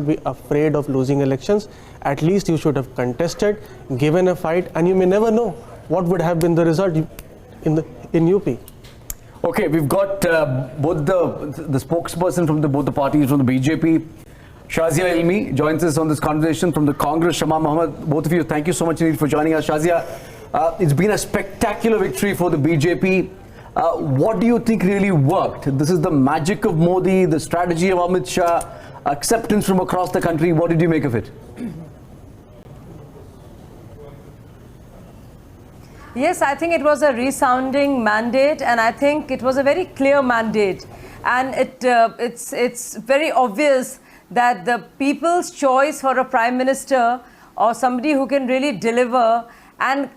be afraid of losing elections. At least you should have contested, given a fight, and you may never know what would have been the result in UP. Okay, we've got both the spokesperson from both the parties, from the BJP. Shazia Ilmi joins us on this conversation from the Congress. Shama Mohamed, both of you, thank you so much indeed for joining us. Shazia, it's been a spectacular victory for the BJP. What do you think really worked? This is the magic of Modi, the strategy of Amit Shah, acceptance from across the country. What did you make of it? Yes, I think it was a resounding mandate, and I think it was a very clear mandate. And it's very obvious that the people's choice for a prime minister or somebody who can really deliver and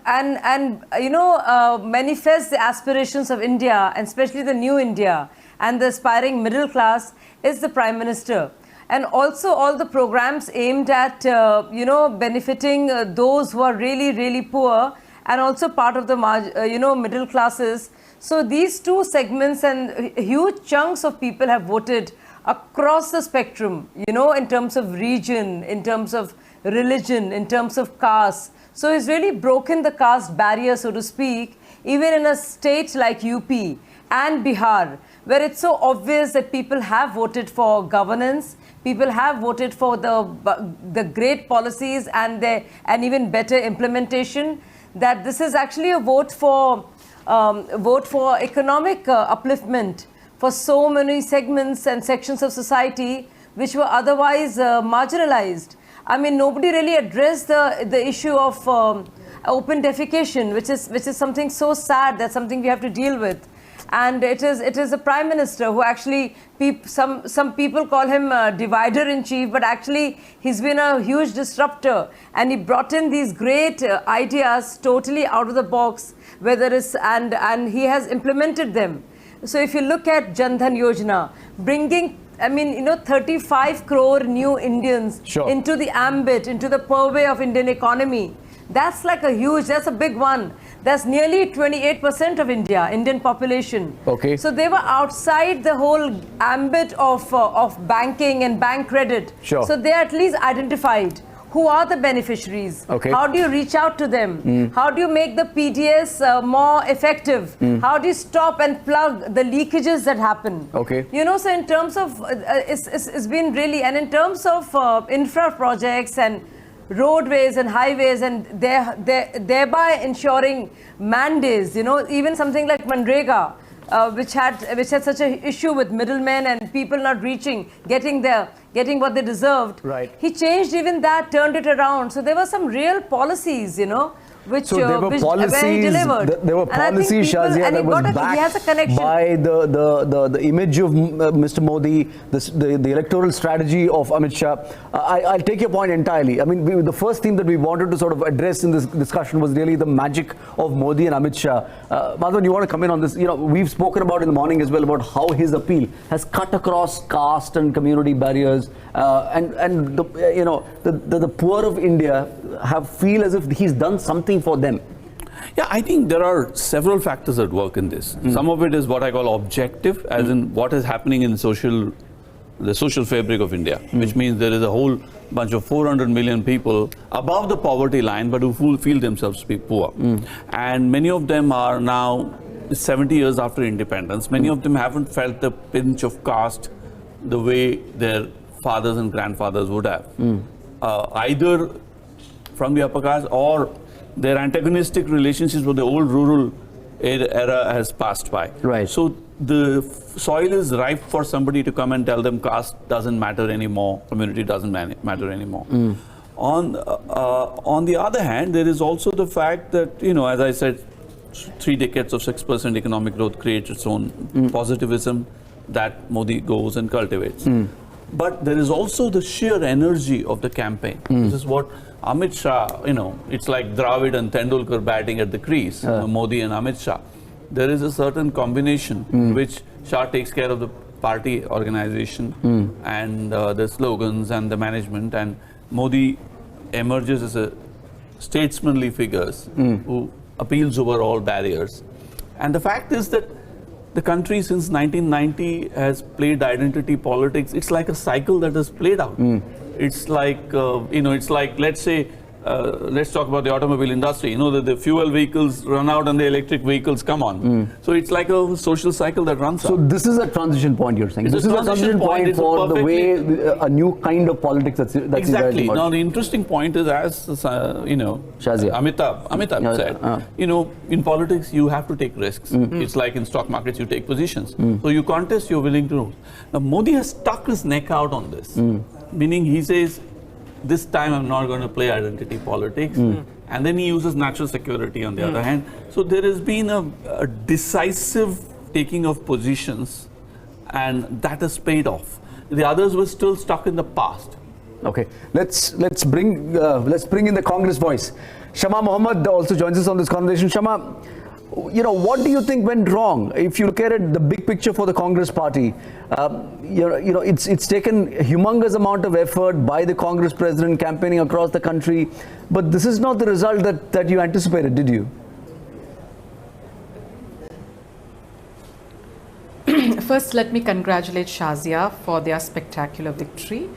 manifest the aspirations of India, and especially the new India and the aspiring middle class, is the prime minister. And also all the programs aimed at benefiting those who are really, really poor, and also part of the middle classes. So these two segments and huge chunks of people have voted across the spectrum, in terms of region, in terms of religion, in terms of caste. So he's really broken the caste barrier, so to speak, even in a state like UP and Bihar, where it's so obvious that people have voted for governance, people have voted for the great policies and even better implementation, that this is actually a vote for economic upliftment for so many segments and sections of society which were otherwise marginalized. I mean, nobody really addressed the issue of open defecation, which is something so sad. That's something we have to deal with. And it is a prime minister who actually, some people call him divider in chief, but actually he's been a huge disruptor, and he brought in these great ideas totally out of the box, and he has implemented them. So if you look at Jan Dhan Yojana, bringing 35 crore new Indians into the ambit, into the purvey of Indian economy, that's a big one. That's nearly 28% of Indian population. Okay. So they were outside the whole ambit of banking and bank credit. Sure. So they at least identified who are the beneficiaries. Okay. How do you reach out to them? How do you make the PDS more effective? How do you stop and plug the leakages that happen? Okay. So in terms of, it's been really, and in terms of infra projects and roadways and highways, and thereby ensuring mandates, even something like Manrega, which had such an issue with middlemen and people not getting what they deserved. Right. He changed even that, turned it around. So there were some real policies, which there were policies, where he delivered. There were policies, Shazia, that was backed by the image of Mr. Modi, the electoral strategy of Amit Shah. I'll take your point entirely. I mean, the first theme that we wanted to sort of address in this discussion was really the magic of Modi and Amit Shah. Madhavan, you want to come in on this? We've spoken about in the morning as well about how his appeal has cut across caste and community barriers, and the poor of India feel as if he's done something for them. Yeah, I think there are several factors at work in this. Some of it is what I call objective, as in what is happening in the social fabric of India, which means there is a whole bunch of 400 million people above the poverty line, but who feel themselves to be poor. And many of them are now 70 years after independence. Many of them haven't felt the pinch of caste the way their fathers and grandfathers would have. Either from the upper caste, or their antagonistic relationships with the old rural era has passed by. Right. So the soil is ripe for somebody to come and tell them caste doesn't matter anymore, community doesn't matter anymore. On the other hand, there is also the fact that, as I said, 3 decades of 6% economic growth creates its own positivism that Modi goes and cultivates. But there is also the sheer energy of the campaign. This is what Amit Shah, it's like Dravid and Tendulkar batting at the crease, Modi and Amit Shah. There is a certain combination which Shah takes care of the party organization and the slogans and the management, and Modi emerges as a statesmanly figure who appeals over all barriers. And the fact is that the country since 1990 has played identity politics. It's like a cycle that has played out. it's like, it's like, let's say, let's talk about the automobile industry. You know that the fuel vehicles run out and the electric vehicles come on. So it's like a social cycle that runs So out. this is a transition point, you're saying? It's This is a transition point for the way a new kind of politics that's exactly. Now the interesting point is, as Shazia. Amitabh said, in politics you have to take risks. It's like in stock markets you take positions. So you contest, you're willing to lose. Now Modi has stuck his neck out on this, meaning he says, this time I'm not going to play identity politics. And then he uses national security on the other hand. So there has been a decisive taking of positions, and that has paid off. The others were still stuck in the past. Okay, let's bring in the Congress voice. Shama Mohamed also joins us on this conversation. Shama, what do you think went wrong? If you look at it, the big picture for the Congress party, it's taken a humongous amount of effort by the Congress president campaigning across the country, but this is not the result that you anticipated, did you? First, let me congratulate Shazia for their spectacular victory.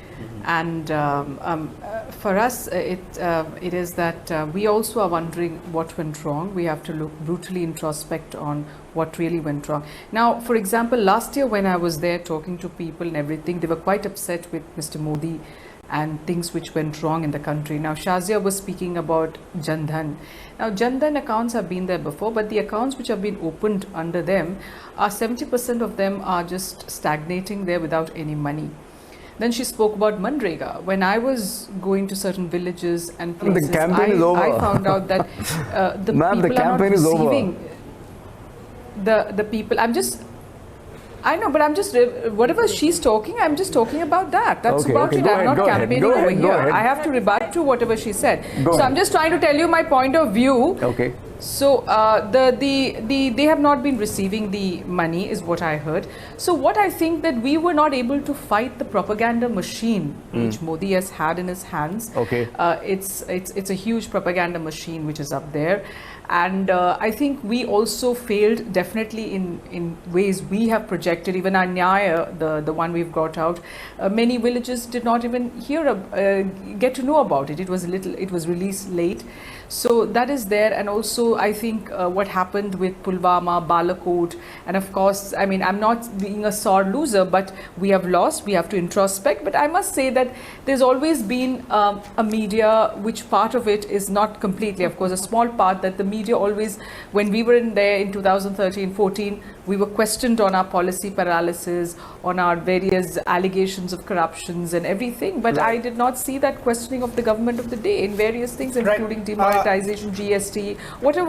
And for us, it is that we also are wondering what went wrong. We have to look brutally introspect on what really went wrong. Now, for example, last year when I was there talking to people and everything, they were quite upset with Mr. Modi and things which went wrong in the country. Now, Shazia was speaking about Jan Dhan. Now, Jan Dhan accounts have been there before, but the accounts which have been opened under them, 70% of them are just stagnating there without any money. Then she spoke about Manrega. When I was going to certain villages and places, the campaign is over. I found out that the Ma'am, people the campaign are not is receiving the people. I know, but I'm just, whatever she's talking, I'm just talking about that. That's about it. I'm not campaigning over here. I have to rebut to whatever she said. So I'm just trying to tell you my point of view. Okay. So they have not been receiving the money is what I heard. So what I think that we were not able to fight the propaganda machine which Modi has had in his hands. Okay. It's a huge propaganda machine which is up there. And I think we also failed definitely in ways we have projected. Even our Nyaya, the one we've got out, many villages did not even get to know about it. It was released late. So that is there. And also I think what happened with Pulwama, Balakot, and of course, I mean, I'm not being a sore loser, but we have lost. We have to introspect. But I must say that there's always been a media, which part of it is not completely, of course, a small part that the media always, when we were in there in 2013-14, we were questioned on our policy paralysis, on our various allegations of corruptions and everything. But I did not see that questioning of the government of the day in various things, including demonetization, GST, whatever,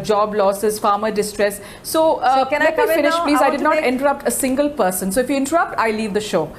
job losses, farmer distress. So can let I me finish, now? please. I did not interrupt a single person. So if you interrupt, I leave the show.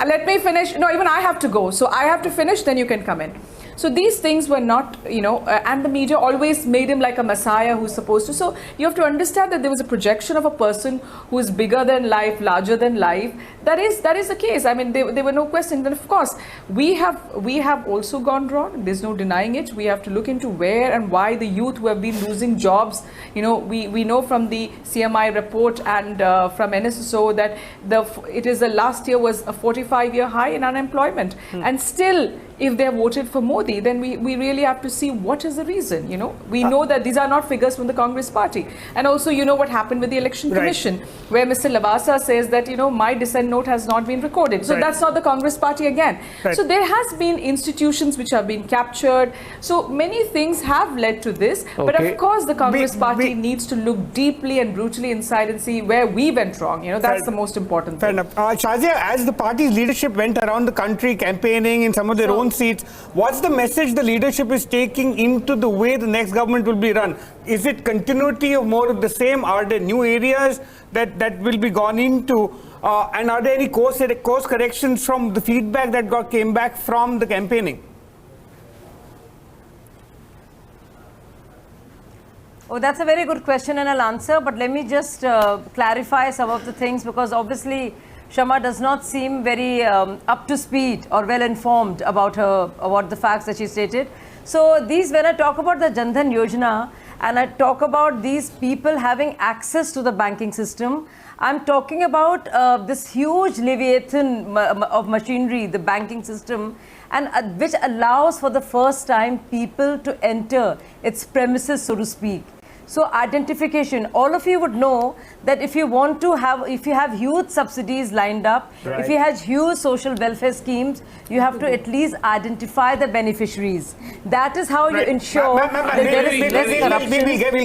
Let me finish. No, even I have to go. So I have to finish, then you can come in. So these things were not, and the media always made him like a messiah who's supposed to. So you have to understand that there was a projection of a person who is bigger than life, larger than life. That is the case. I mean, there were no questions. And of course, we have also gone wrong. There's no denying it. We have to look into where and why the youth who have been losing jobs. We know from the CMI report and from NSSO that it is the last year was a 45-year high in unemployment, and still, if they have voted for Modi, then we really have to see what is the reason. We know that these are not figures from the Congress party. And also, what happened with the Election Commission, where Mr. Lavasa says that, my dissent note has not been recorded. So that's not the Congress party again. So there has been institutions which have been captured. So many things have led to this. Okay. But of course, the Congress party needs to look deeply and brutally inside and see where we went wrong. That's the most important thing. Fair enough. Shazia, as the party's leadership went around the country campaigning in some of their own seats, what's the message the leadership is taking into the way the next government will be run? Is it continuity of more of the same? Are there new areas that will be gone into? And are there any course corrections from the feedback that came back from the campaigning? Oh, that's a very good question and I'll answer. But let me just clarify some of the things, because obviously Shama does not seem very up to speed or well informed about the facts that she stated. So when I talk about the Jan Dhan Yojana, and I talk about these people having access to the banking system, I'm talking about this huge leviathan of machinery, the banking system, and which allows for the first time people to enter its premises, so to speak. So identification, all of you would know that if you want to have, if you have huge subsidies lined up, right. if you have huge social welfare schemes, you have to at least identify the beneficiaries. That is how you ensure that there is less corruption.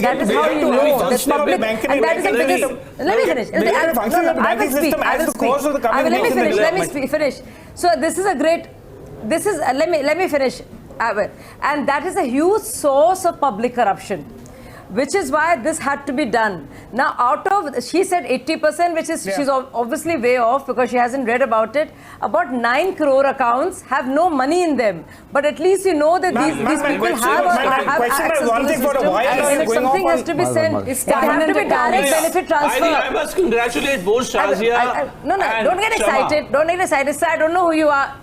That is how you know that public, and that is the biggest. Let me finish. I will speak. Let me finish. So this is a great. This is let me finish. And that is a huge source of public corruption, which is why this had to be done. Now, out of, she said 80%, which is, she's obviously way off because she hasn't read about it. About 9 crore accounts have no money in them. But at least you know that these people have access to the system. And if something has to be sent, it has to be direct benefit transfer. I must congratulate both Shazia No, don't get excited. Shama. Don't get excited. Sir, I don't know who you are.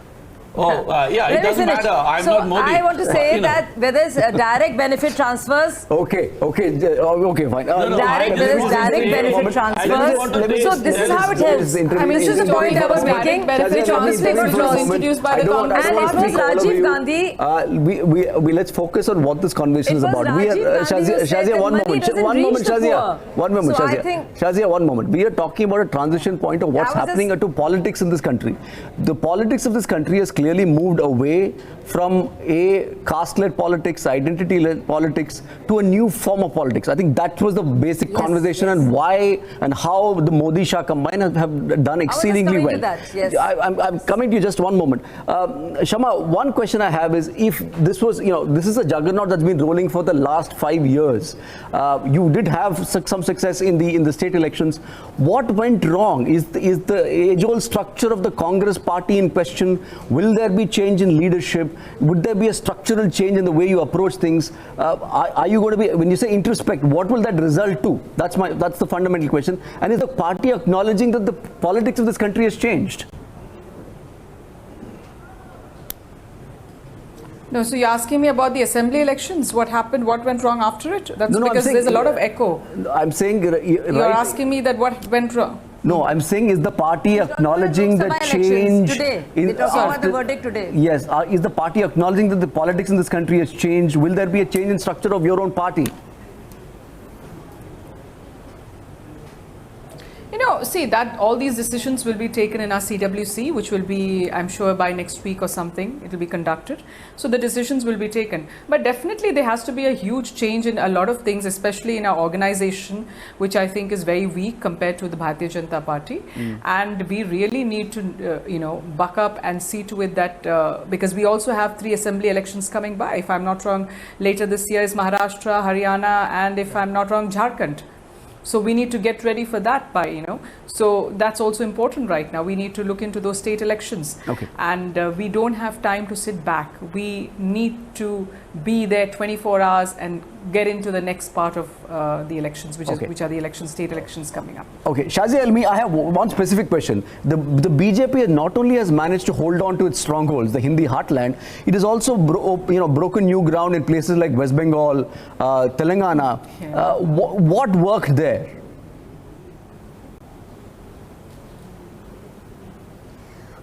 Yeah, it doesn't matter. I'm so not Modi. I want to say that whether it's direct benefit transfers. Okay, fine. Direct benefit transfers. So this is how it helps. I mean, this is the point I was making, which honestly was introduced by the Congress. And it was Rajiv Gandhi. Let's focus on what this conversation is about. Shazia, one moment, Shazia, one moment. We are talking about a transition point of what's happening to politics in this country. The politics of this country has clearly moved away from a caste-led politics, identity-led politics, to a new form of politics. I think that was the basic conversation and why and how the Modi-Shah combine have done exceedingly well. I'm coming to you just one moment. Shama, one question I have is, if this was, this is a juggernaut that's been rolling for the last 5 years. You did have some success in the state elections. What went wrong? Is the age-old structure of the Congress party in question? Will there be change in leadership? Would there be a structural change in the way you approach things? Are you going to be, when you say introspect, what will that result to? That's the fundamental question. And is the party acknowledging that the politics of this country has changed? No, so you're asking me about the assembly elections, what happened, what went wrong after it? That's because there's a lot of echo. I'm saying, you're asking me that what went wrong. No, I'm saying, is the party acknowledging the change today? We're talking about the verdict today. Yes, is the party acknowledging that the politics in this country has changed? Will there be a change in structure of your own party? See that all these decisions will be taken in our CWC, which will be, I'm sure, by next week or something, it will be conducted. So the decisions will be taken. But definitely there has to be a huge change in a lot of things, especially in our organization, which I think is very weak compared to the Bharatiya Janata Party. And we really need to, buck up and see to it that, because we also have 3 assembly elections coming by. If I'm not wrong, later this year is Maharashtra, Haryana, and if I'm not wrong, Jharkhand. So we need to get ready for that by, So that's also important right now. We need to look into those state elections. Okay. And we don't have time to sit back. We need to be there 24 hours and get into the next part of the elections, which are the state elections coming up. Okay, Shazia Ilmi, I have one specific question. The BJP not only has managed to hold on to its strongholds, the Hindi heartland, it has also broken new ground in places like West Bengal, Telangana. Yeah. What worked there?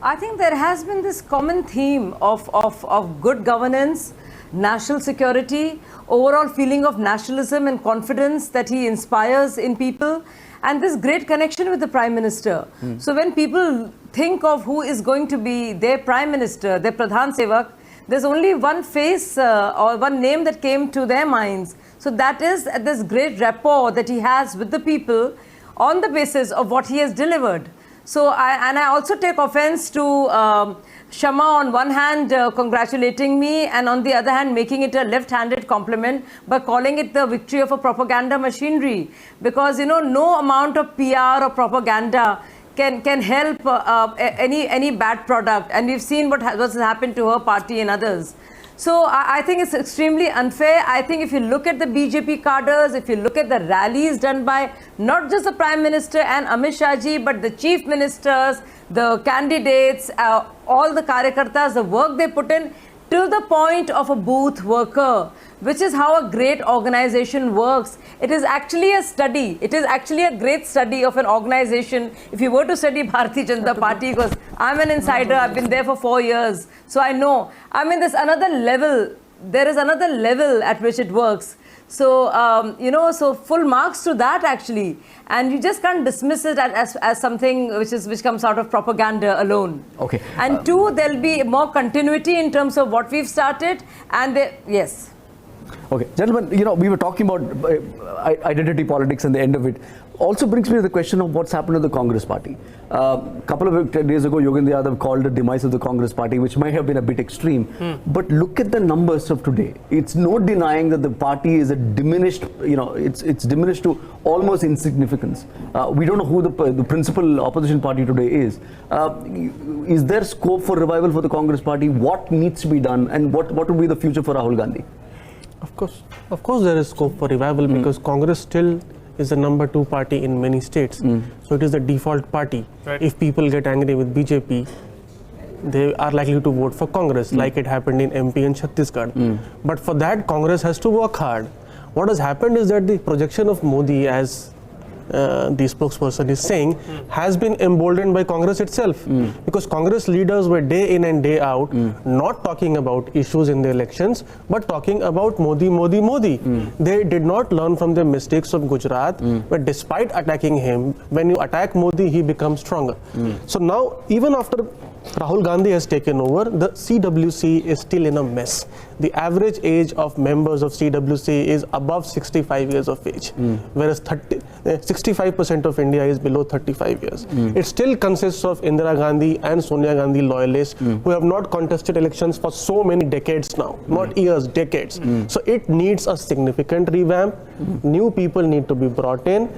I think there has been this common theme of good governance, national security, overall feeling of nationalism and confidence that he inspires in people, and this great connection with the Prime Minister. So when people think of who is going to be their Prime Minister, their Pradhan Sevak, there's only one face or one name that came to their minds. So that is this great rapport that he has with the people on the basis of what he has delivered. So I also take offense to Shama on one hand congratulating me, and on the other hand making it a left-handed compliment by calling it the victory of a propaganda machinery, because no amount of PR or propaganda can help any bad product, and we've seen what has happened to her party and others. So I think it's extremely unfair. I think if you look at the BJP cadres, if you look at the rallies done by not just the Prime Minister and Amit Shah ji, but the chief ministers, the candidates, all the karyakartas, the work they put in, till the point of a booth worker, which is how a great organization works. It is actually a study. It is actually a great study of an organization. If you were to study Bharatiya Janata Party, because I'm an insider, I've been there for 4 years, so I know. I mean, there's another level. There is another level at which it works. So, so full marks to that actually. And you just can't dismiss it as something which comes out of propaganda alone. Okay. And two, there'll be more continuity in terms of what we've started. And yes. Okay, gentlemen, we were talking about identity politics and the end of it. Also brings me to the question of what's happened to the Congress party. Couple of days ago, Yogendra Yadav called the demise of the Congress party, which might have been a bit extreme. But look at the numbers of today. It's no denying that the party is a diminished, it's diminished to almost insignificance. We don't know who the principal opposition party today is. Is there scope for revival for the Congress party? What needs to be done? And what would be the future for Rahul Gandhi? Of course there is scope for revival because Congress still is the number 2 party in many states. So it is the default party. Right. If people get angry with BJP, they are likely to vote for Congress, like it happened in MP and Chhattisgarh. But for that, Congress has to work hard. What has happened is that the projection of Modi, as the spokesperson is saying, has been emboldened by Congress itself. Because Congress leaders were day in and day out not talking about issues in the elections, but talking about Modi, Modi, Modi. They did not learn from the mistakes of Gujarat, but despite attacking him, when you attack Modi, he becomes stronger. So now, even after Rahul Gandhi has taken over, the CWC is still in a mess. The average age of members of CWC is above 65 years of age, whereas 65% of India is below 35 years. It still consists of Indira Gandhi and Sonia Gandhi loyalists who have not contested elections for so many decades now, not years, decades. So it needs a significant revamp. New people need to be brought in,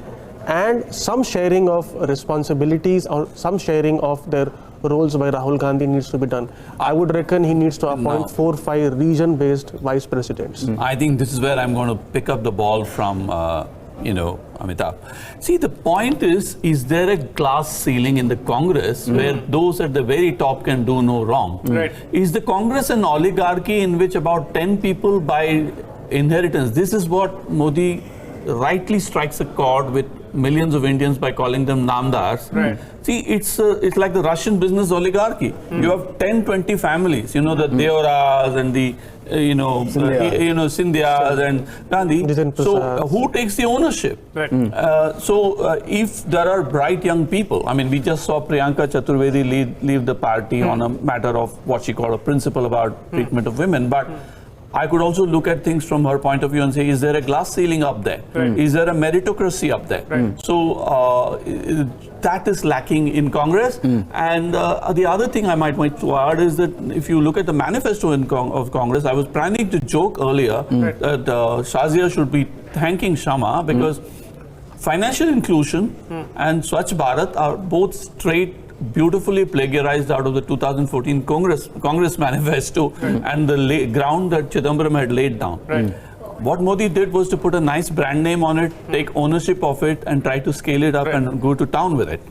and some sharing of responsibilities or some sharing of their roles by Rahul Gandhi needs to be done. I would reckon he needs to appoint 4 or 5 region-based vice presidents. I think this is where I'm going to pick up the ball from, Amitabh. See, the point is there a glass ceiling in the Congress where those at the very top can do no wrong? Right. Is the Congress an oligarchy in which about 10 people buy inheritance? This is what Modi rightly strikes a chord with millions of Indians by calling them namdars. Right. See, it's like the Russian business oligarchy. You have 10, 20 families, the Deoras and the, Scindias and Gandhi. So who takes the ownership? Right. If there are bright young people, I mean, we just saw Priyanka Chaturvedi leave the party on a matter of what she called a principle about treatment of women, but I could also look at things from her point of view and say, is there a glass ceiling up there? Right. Is there a meritocracy up there? Right. So that is lacking in Congress. And the other thing I might want to add is that if you look at the manifesto of Congress, I was planning to joke earlier that Shazia should be thanking Shama because financial inclusion and Swachh Bharat are both straight beautifully plagiarized out of the 2014 Congress manifesto and the ground that Chidambaram had laid down. Right. What Modi did was to put a nice brand name on it, take ownership of it and try to scale it up and go to town with it.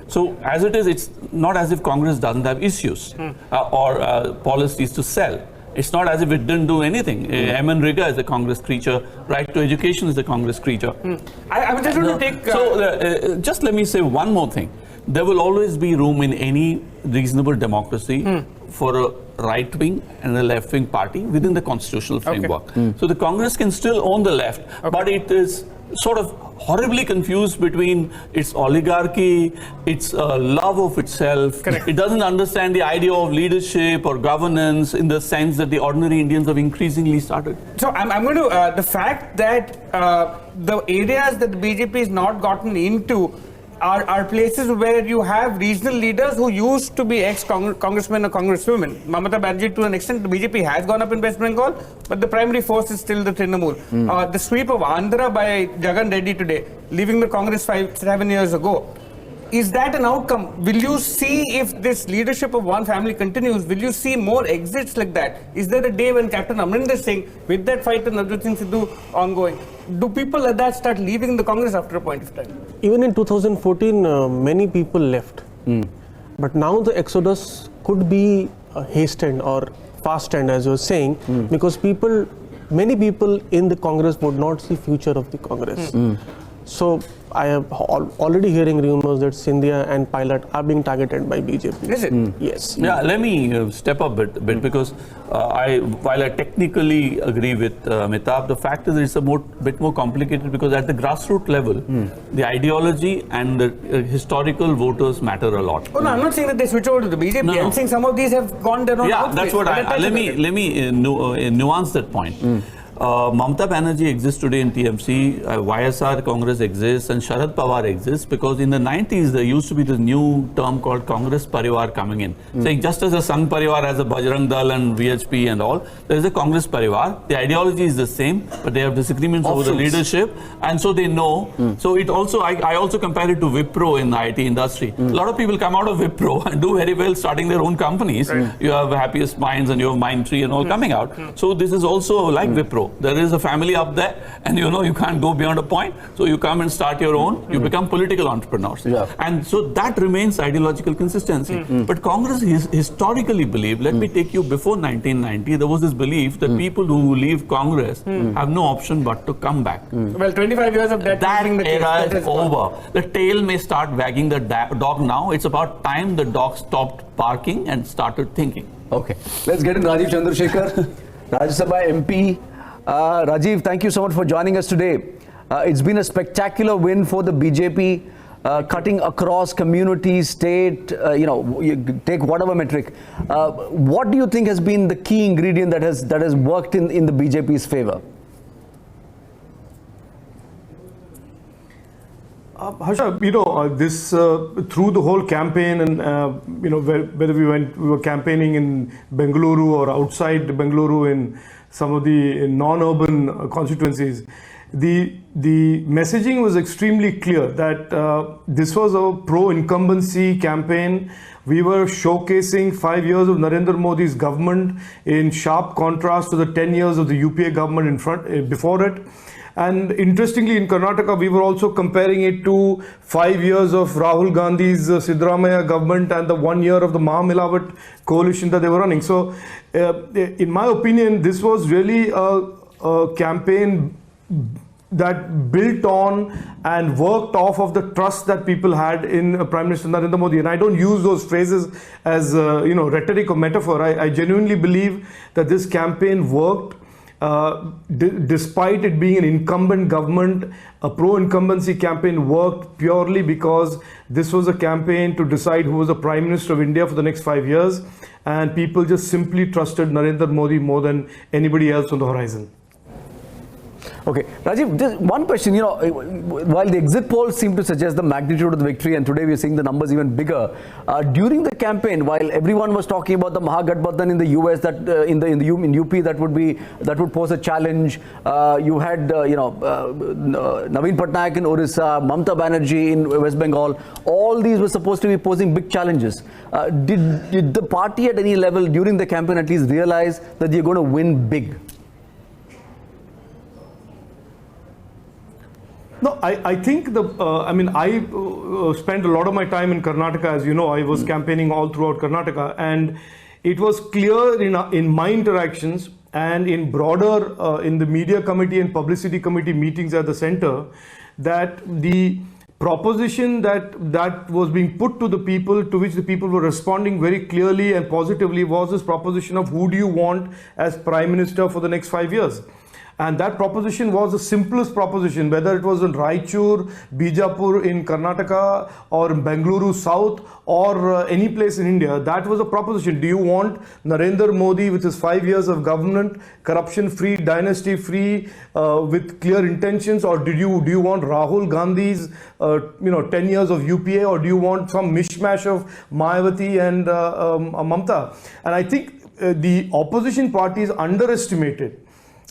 So as it is, it's not as if Congress doesn't have issues or policies to sell. It's not as if it didn't do anything. Riga is a Congress creature. Right to education is a Congress creature. I was just going to take... just let me say one more thing. There will always be room in any reasonable democracy for a right-wing and a left-wing party within the constitutional framework. So the Congress can still own the left, but it is sort of horribly confused between its oligarchy, its love of itself. Correct. It doesn't understand the idea of leadership or governance in the sense that the ordinary Indians have increasingly started. So I'm going to, the fact that the areas that the BJP has not gotten into are places where you have regional leaders who used to be ex-congressmen or congresswomen. Mamata Banerjee, to an extent, the BJP has gone up in West Bengal, but the primary force is still the Trinamool. The sweep of Andhra by Jagan Reddy today, leaving the Congress 7 years ago, is that an outcome? Will you see, if this leadership of one family continues, will you see more exits like that? Is there a day when Captain Amrinder Singh, with that fight with Navjot Singh Sidhu ongoing, do people like that start leaving the Congress after a point of time? Even in 2014, many people left. But now the exodus could be hastened or fast trend, as you were saying, because many people in the Congress would not see future of the Congress. So I am already hearing rumors that Scindia and Pilot are being targeted by BJP. Is it? Yes. Yeah, let me step up a bit because while I technically agree with Amitabh, the fact is it's a bit more complicated because at the grassroots level, the ideology and the historical voters matter a lot. Oh no, I'm not saying that they switch over to the BJP. No. I'm saying some of these have gone their own outfits. That's what let me nuance that point. Mamata Banerjee exists today in TMC, YSR Congress exists, and Sharad Pawar exists because in the 90s there used to be this new term called Congress Parivar coming in, saying just as a Sangh Parivar has a Bajrang Dal and VHP and all, there is a Congress Parivar. The ideology is the same, but they have disagreements over the leadership, and so they know. So it also, I also compare it to Wipro in the IT industry. A lot of people come out of Wipro and do very well starting their own companies. You have Happiest Minds and you have Mindtree and all coming out. So this is also like Wipro. There is a family up there, and you can't go beyond a point. So you come and start your own. You become political entrepreneurs, and so that remains ideological consistency. But Congress historically believed. Let me take you before 1990. There was this belief that people who leave Congress have no option but to come back. Well, 25 years of that era is over. The tail may start wagging the dog now. It's about time the dog stopped barking and started thinking. Okay, let's get in Rajeev Chandrasekhar, Rajya Sabha MP. Rajeev, thank you so much for joining us today. It's been a spectacular win for the BJP, cutting across communities, state, you take whatever metric. What do you think has been the key ingredient that has worked in the BJP's favor? Harsha, this through the whole campaign, and whether we were campaigning in Bengaluru or outside Bengaluru in some of the non-urban constituencies, the messaging was extremely clear that this was a pro-incumbency campaign. We were showcasing 5 years of Narendra Modi's government in sharp contrast to the 10 years of the UPA government before it. And interestingly, in Karnataka, we were also comparing it to 5 years of Rahul Gandhi's Siddaramaiah government and the 1 year of the Mahamilavat coalition that they were running. So, in my opinion, this was really a campaign that built on and worked off of the trust that people had in Prime Minister Narendra Modi. And I don't use those phrases as rhetoric or metaphor. I genuinely believe that this campaign worked. Despite it being an incumbent government, a pro-incumbency campaign worked purely because this was a campaign to decide who was the Prime Minister of India for the next 5 years, and people just simply trusted Narendra Modi more than anybody else on the horizon. Okay, Rajeev, just one question. While the exit polls seem to suggest the magnitude of the victory, and today we are seeing the numbers even bigger, during the campaign, while everyone was talking about the Mahagathbandhan in the US, that in UP that would pose a challenge, you had Naveen Patnaik in Orissa, Mamata Banerjee in West Bengal. All these were supposed to be posing big challenges. Did the party at any level during the campaign at least realize that you're going to win big? No, I think I spent a lot of my time in Karnataka. As you know, I was campaigning all throughout Karnataka, and it was clear in my interactions and in broader in the media committee and publicity committee meetings at the center that the proposition that was being put to the people, to which the people were responding very clearly and positively, was this proposition of who do you want as Prime Minister for the next 5 years. And that proposition was the simplest proposition, whether it was in Raichur, Bijapur in Karnataka, or in Bengaluru South, or any place in India. That was a proposition. Do you want Narendra Modi with his 5 years of government, corruption-free, dynasty-free, with clear intentions, or do you want Rahul Gandhi's 10 years of UPA, or do you want some mishmash of Mayawati and Mamata? And I think the opposition parties underestimated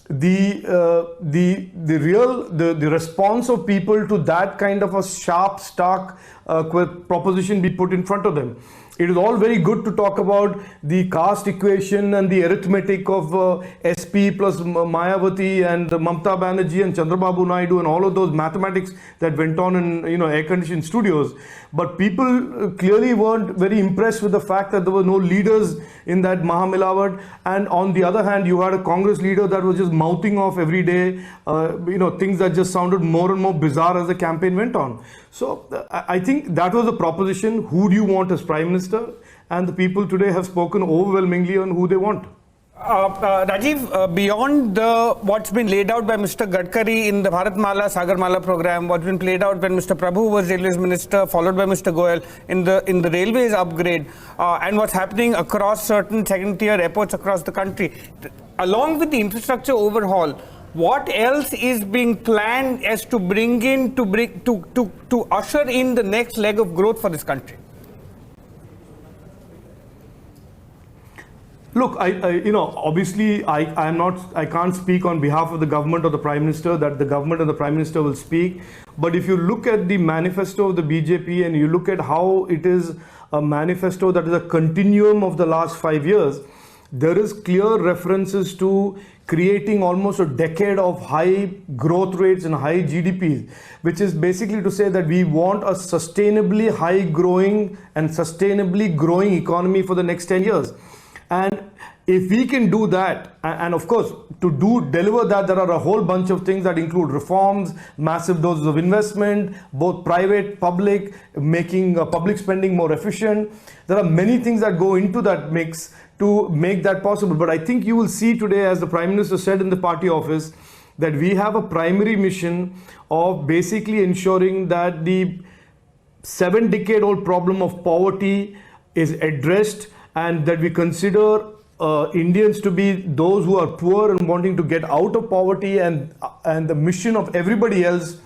the response of people to that kind of a sharp, stark proposition be put in front of them. It is all very good to talk about the caste equation and the arithmetic of SP plus Mayawati and Mamata Banerjee and Chandrababu Naidu and all of those mathematics that went on in air-conditioned studios. But people clearly weren't very impressed with the fact that there were no leaders in that Mahamilawat. And on the other hand, you had a Congress leader that was just mouthing off every day, things that just sounded more and more bizarre as the campaign went on. So I think that was the proposition. Who do you want as Prime Minister? And the people today have spoken overwhelmingly on who they want. Rajeev, beyond what's been laid out by Mr. Gadkari in the Bharatmala, Sagarmala program, what's been played out when Mr. Prabhu was Railways Minister, followed by Mr. Goyal in the railways upgrade, and what's happening across certain second-tier airports across the country, along with the infrastructure overhaul, what else is being planned as to bring in to usher in the next leg of growth for this country? Look, obviously, I can't speak on behalf of the government or the Prime Minister. That the government and the Prime Minister will speak. But if you look at the manifesto of the BJP and you look at how it is a manifesto that is a continuum of the last 5 years, there is clear references to creating almost a decade of high growth rates and high GDPs, which is basically to say that we want a sustainably high growing and sustainably growing economy for the next 10 years. And if we can do that, and of course, to deliver that, there are a whole bunch of things that include reforms, massive doses of investment, both private, public, making public spending more efficient. There are many things that go into that mix to make that possible. But I think you will see today, as the Prime Minister said in the party office, that we have a primary mission of basically ensuring that the 7-decade-old problem of poverty is addressed, and that we consider Indians to be those who are poor and wanting to get out of poverty, and the mission of everybody else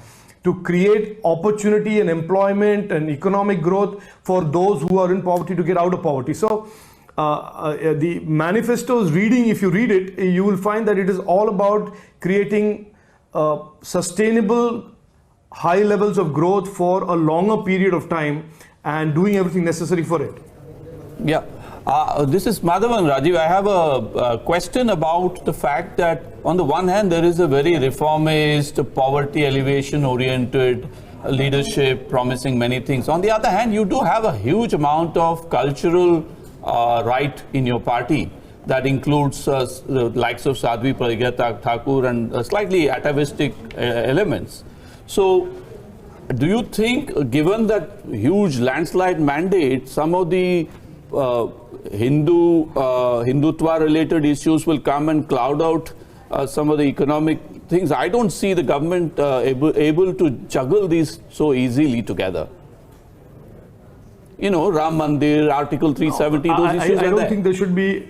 to create opportunity and employment and economic growth for those who are in poverty to get out of poverty. So the manifesto's reading, if you read it, you will find that it is all about creating sustainable high levels of growth for a longer period of time and doing everything necessary for it. Yeah. This is Madhavan. Rajeev, I have a question about the fact that on the one hand there is a very reformist, poverty alleviation oriented leadership promising many things. On the other hand, you do have a huge amount of cultural right in your party that includes the likes of Sadhvi Pragya Thakur and slightly atavistic elements. So do you think, given that huge landslide mandate, some of the Hindutva related issues will come and cloud out some of the economic things? I don't see the government able to juggle these so easily together. Ram Mandir, Article 370, those issues. I don't think there should be.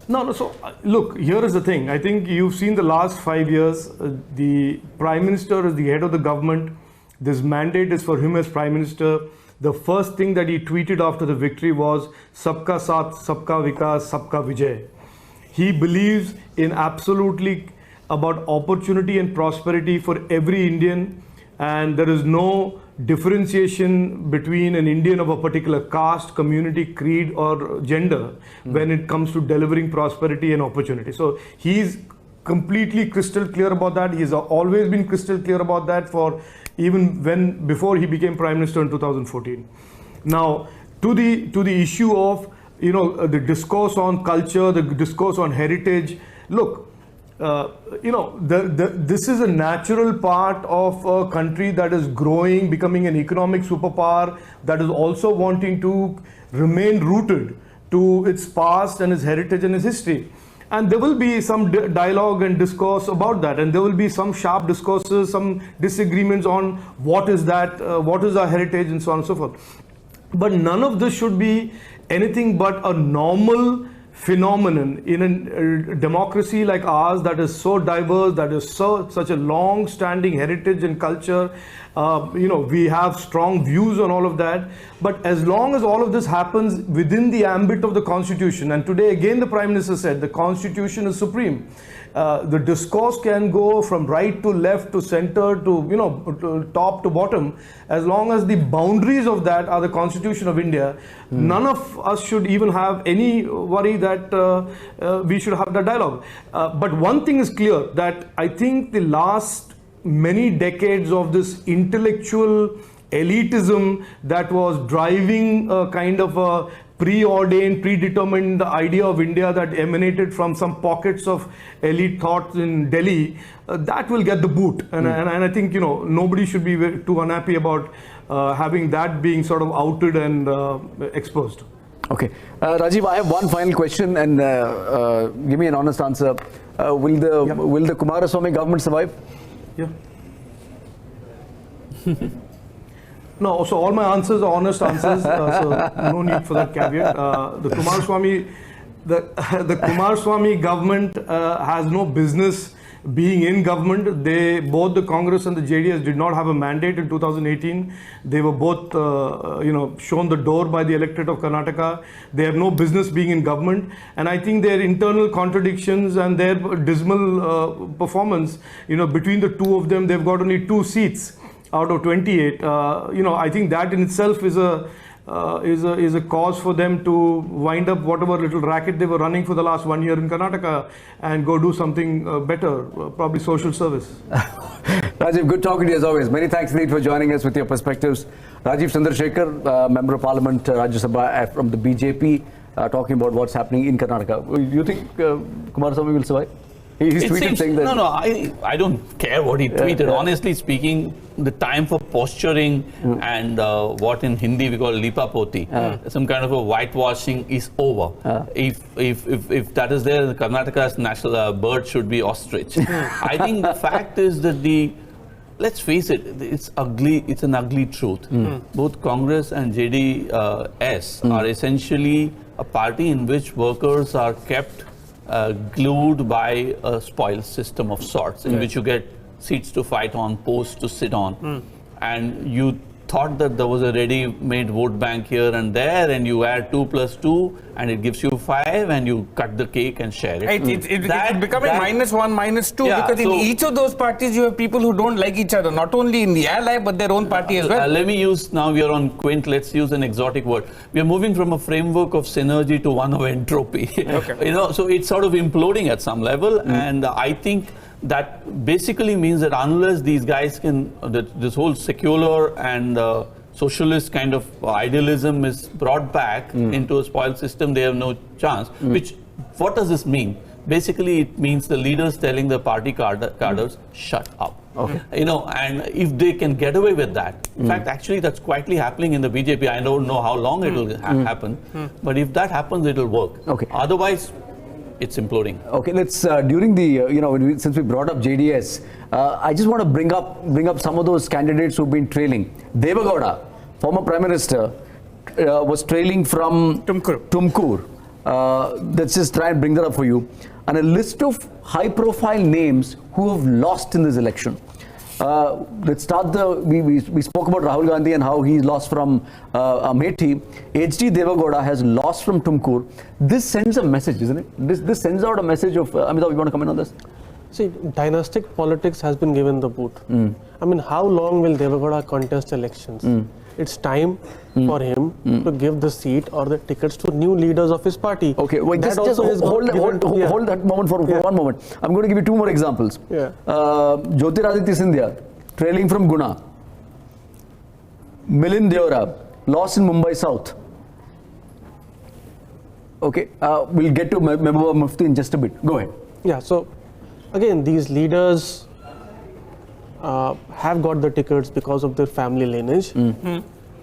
No, so look, here is the thing. I think you've seen the last 5 years, the Prime Minister is the head of the government. This mandate is for him as Prime Minister. The first thing that he tweeted after the victory was Sabka Saath, Sabka Vikas, Sabka Vijay. He believes in absolutely about opportunity and prosperity for every Indian, and there is no differentiation between an Indian of a particular caste, community, creed or gender when it comes to delivering prosperity and opportunity. So he's completely crystal clear about that. He's always been crystal clear about that for even before he became Prime Minister in 2014. Now, to the issue of the discourse on culture, the discourse on heritage. Look, this is a natural part of a country that is growing, becoming an economic superpower, that is also wanting to remain rooted to its past and its heritage and its history. And there will be some dialogue and discourse about that, and there will be some sharp discourses, some disagreements on what is that, what is our heritage, and so on and so forth. But none of this should be anything but a normal phenomenon in a democracy like ours that is so diverse, that is such a long-standing heritage and culture, We have strong views on all of that. But as long as all of this happens within the ambit of the Constitution, and today again the Prime Minister said the Constitution is supreme. The discourse can go from right to left to center to top to bottom. As long as the boundaries of that are the Constitution of India, none of us should even have any worry that we should have that dialogue. But one thing is clear, that I think the last many decades of this intellectual elitism that was driving a kind of a preordained, predetermined idea of India that emanated from some pockets of elite thought in Delhi, that will get the boot. And I think, nobody should be too unhappy about having that being sort of outed and exposed. Okay. Rajeev, I have one final question, and give me an honest answer. Will the Kumaraswamy government survive? Yeah. No, so all my answers are honest answers, so no need for that caveat. The Kumaraswamy government has no business being in government. Both the Congress and the JDS did not have a mandate in 2018. They were both, shown the door by the electorate of Karnataka. They have no business being in government. And I think their internal contradictions and their dismal performance, between the two of them, they've got only 2 seats out of 28. I think that in itself is a cause for them to wind up whatever little racket they were running for the last 1 year in Karnataka and go do something better, probably social service. Rajeev, good talking to you as always. Many thanks indeed for joining us with your perspectives. Rajeev Chandrasekhar, Member of Parliament, Rajya Sabha from the BJP, talking about what's happening in Karnataka. Do you think Kumaraswamy will survive? He's tweeted saying that. No, I don't care what he tweeted. Honestly speaking, the time for posturing and what in Hindi we call lipapoti, some kind of a whitewashing, is over. If that is there, Karnataka's national bird should be ostrich. I think the fact is that let's face it, it's ugly. It's an ugly truth. Both Congress and JDS are essentially a party in which workers are kept glued by a spoil system of sorts, in which you get seats to fight on, posts to sit on, and you thought that there was a ready-made vote bank here and there, and you add 2 + 2 and it gives you 5, and you cut the cake and share it. It's becoming -1, -2, because in each of those parties you have people who don't like each other, not only in the ally but their own party as well. Let me use, now we are on Quint, let's use an exotic word. We are moving from a framework of synergy to one of entropy. So it's sort of imploding at some level, and I think that basically means that unless these guys can, this whole secular and socialist kind of idealism is brought back into a spoiled system, they have no chance. What does this mean? Basically, it means the leaders telling the party cadres, shut up. Okay. And if they can get away with that, in fact, actually, that's quietly happening in the BJP. I don't know how long it will happen, but if that happens, it will work. Okay. Otherwise, it's imploding. Okay, let's during the since we brought up JDS, I just want to bring up some of those candidates who've been trailing. Devagowda, former Prime Minister, was trailing from Tumkur. Let's just try and bring that up for you. And a list of high-profile names who have lost in this election. Let's start we spoke about Rahul Gandhi and how he lost from Amethi. HD Devagowda has lost from Tumkur. This sends a message, isn't it? This sends out a message of, Amitabh, you want to comment on this? See, dynastic politics has been given the boot. I mean, how long will Devagowda contest elections? It's time for him to give the seat or the tickets to new leaders of his party. Okay, wait, just hold that moment for one moment. I'm going to give you 2 more examples. Jyotiraditya Scindia, trailing from Guna. Milind Deora, lost in Mumbai South. Okay, we'll get to Mehbooba Mufti in just a bit. Go ahead. Yeah, so again, these leaders have got the tickets because of their family lineage.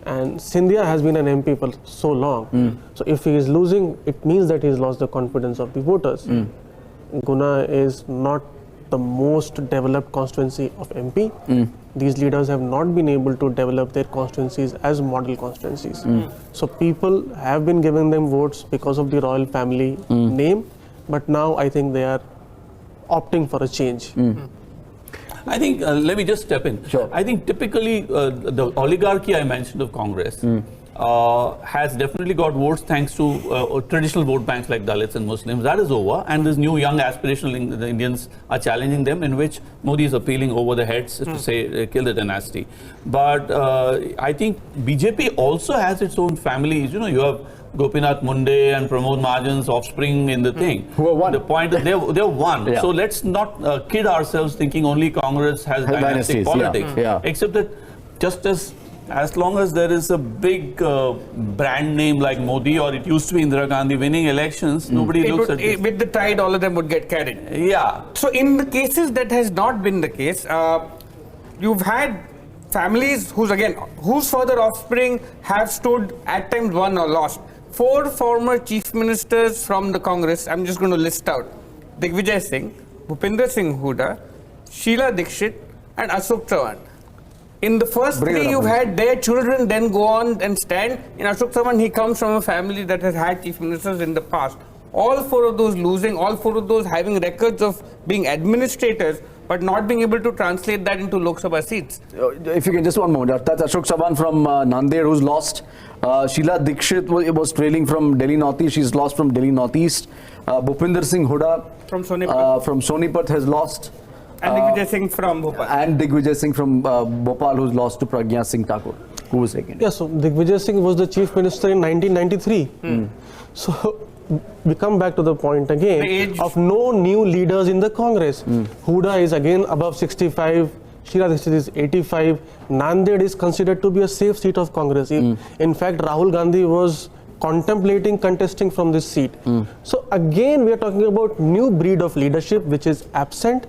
And Scindia has been an MP for so long. So if he is losing, it means that he has lost the confidence of the voters. Guna is not the most developed constituency of MP. These leaders have not been able to develop their constituencies as model constituencies. So people have been giving them votes because of the royal family name, but now I think they are opting for a change. I think, let me just step in. Sure. I think typically the oligarchy I mentioned of Congress has definitely got votes thanks to traditional vote banks like Dalits and Muslims. That is over, and these new young aspirational Indians are challenging them, in which Modi is appealing over the heads to say kill the dynasty. But I think BJP also has its own families. You know, you have Gopinath Munde and Pramod Mahajan's offspring in the thing. Who are one. The point is they're one. Yeah. So let's not kid ourselves thinking only Congress has dynastic dynasties, politics. yeah. Except that just as long as there is a big brand name like Modi, or it used to be Indira Gandhi winning elections, nobody looks at this. With the tide, all of them would get carried. Yeah. So in the cases that has not been the case, you've had families whose further offspring have stood, at times won or lost. 4 former chief ministers from the Congress, I'm just going to list out: Digvijay Singh, Bhupinder Singh Hooda, Sheila Dikshit and Ashok Chavan. In the first three, you've had their children then go on and stand. In Ashok Chavan, he comes from a family that has had chief ministers in the past. All 4 of those losing, all 4 of those having records of being administrators, but not being able to translate that into Lok Sabha seats. If you can, just one moment. That's Ashok Chavan from Nanded, who's lost. Sheila Dikshit was trailing from Delhi Northeast. She's lost from Delhi Northeast. Bhupinder Singh Hooda From Sonipat. From Sonipat has lost. And Digvijay Singh from Bhopal. And Digvijay Singh from Bhopal, who's lost to Pragya Singh Thakur, who was second. Yeah, so Digvijay Singh was the chief minister in 1993. So we come back to the point again of no new leaders in the Congress. Hooda is again above 65. Sheila Dikshit is 85. Nanded is considered to be a safe seat of Congress. In fact, Rahul Gandhi was contemplating contesting from this seat. So again, we are talking about new breed of leadership which is absent.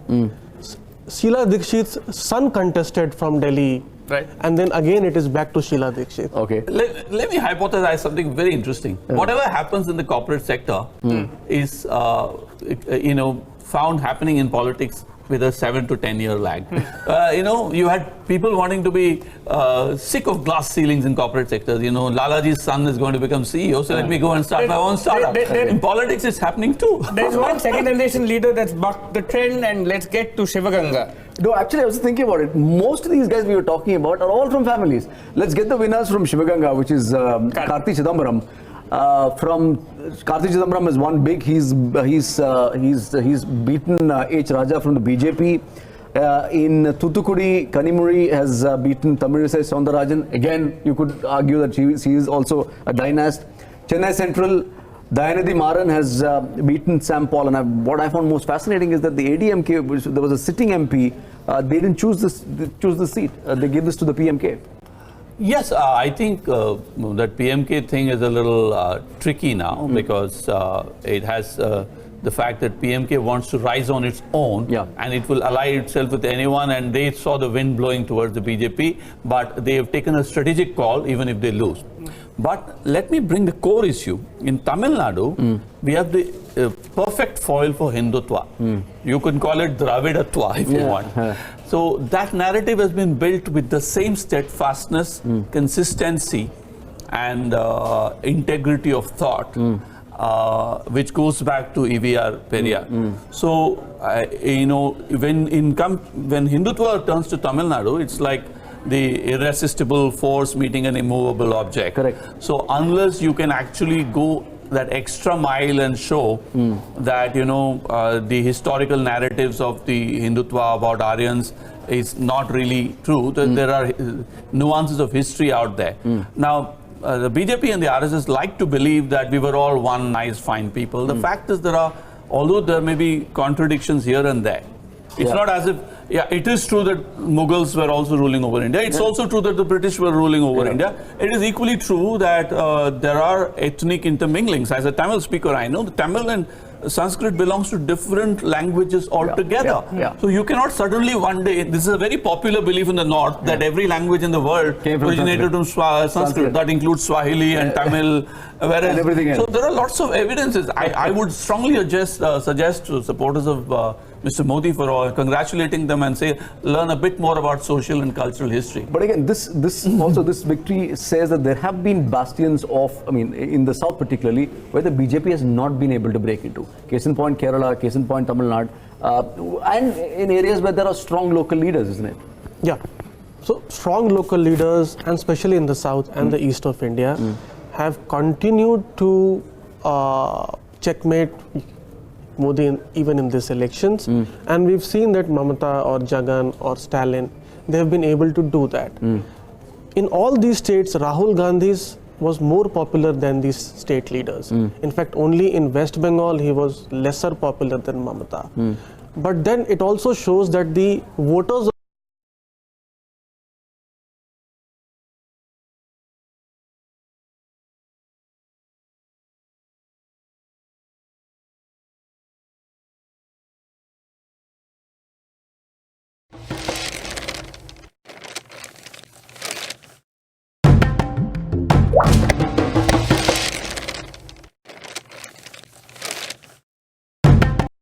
Sheila Dikshit's son contested from Delhi. Right. And then again it is back to Sheila Dikshit. Okay. Let me hypothesize something very interesting. Whatever happens in the corporate sector is, found happening in politics with a 7 to 10 year lag. You had people wanting to be sick of glass ceilings in corporate sectors. Lalaji's son is going to become CEO, so let me go and start my own startup. In politics, it's happening too. There's one second generation leader that's bucked the trend, and let's get to Shivaganga. No, actually, I was thinking about it. Most of these guys we were talking about are all from families. Let's get the winners from Shivaganga, which is Karthi Chidambaram. From Karthi Chidambaram is one big. He's beaten H. Raja from the BJP. In Thuthukudi, Kanimuri has beaten Tamilisai Soundarajan. Again, you could argue that she is also a dynast. Chennai Central, Dayanidhi Maran has beaten Sam Paul. And what I found most fascinating is that the ADMK, there was a sitting MP, they didn't choose the seat. They gave this to the PMK. Yes, I think that PMK thing is a little tricky now because it has the fact that PMK wants to rise on its own and it will ally itself with anyone, and they saw the wind blowing towards the BJP, but they have taken a strategic call even if they lose. But let me bring the core issue. In Tamil Nadu, we have the perfect foil for Hindutva. You can call it Dravidatva if you want. So that narrative has been built with the same steadfastness, consistency and integrity of thought, which goes back to EVR Periyar. So, when Hindutva turns to Tamil Nadu, it's like the irresistible force meeting an immovable object. Correct. So unless you can actually go that extra mile and show that the historical narratives of the Hindutva about Aryans is not really true, that there are nuances of history out there. Now the BJP and the RSS like to believe that we were all one nice fine people. The fact is although there may be contradictions here and there, it's not as if, it is true that Mughals were also ruling over India. It's also true that the British were ruling over India. It is equally true that there are ethnic interminglings. As a Tamil speaker, I know the Tamil and Sanskrit belongs to different languages altogether. So you cannot suddenly one day, this is a very popular belief in the North, that every language in the world originated from Sanskrit. That includes Swahili and Tamil. Whereas, so there are lots of evidences. I would strongly suggest to supporters of Mr. Modi for congratulating them them and say, learn a bit more about social and cultural history. But again, this victory says that there have been bastions of, I mean, in the south particularly, where the BJP has not been able to break into. Case in point Kerala, case in point Tamil Nadu, and in areas where there are strong local leaders, isn't it? Yeah. So strong local leaders, and especially in the south and the east of India, have continued to checkmate Modi even in these elections. And we've seen that Mamata or Jagan or Stalin, they have been able to do that. In all these states, Rahul Gandhi's was more popular than these state leaders. In fact, only in West Bengal he was lesser popular than Mamata. But then it also shows that the voters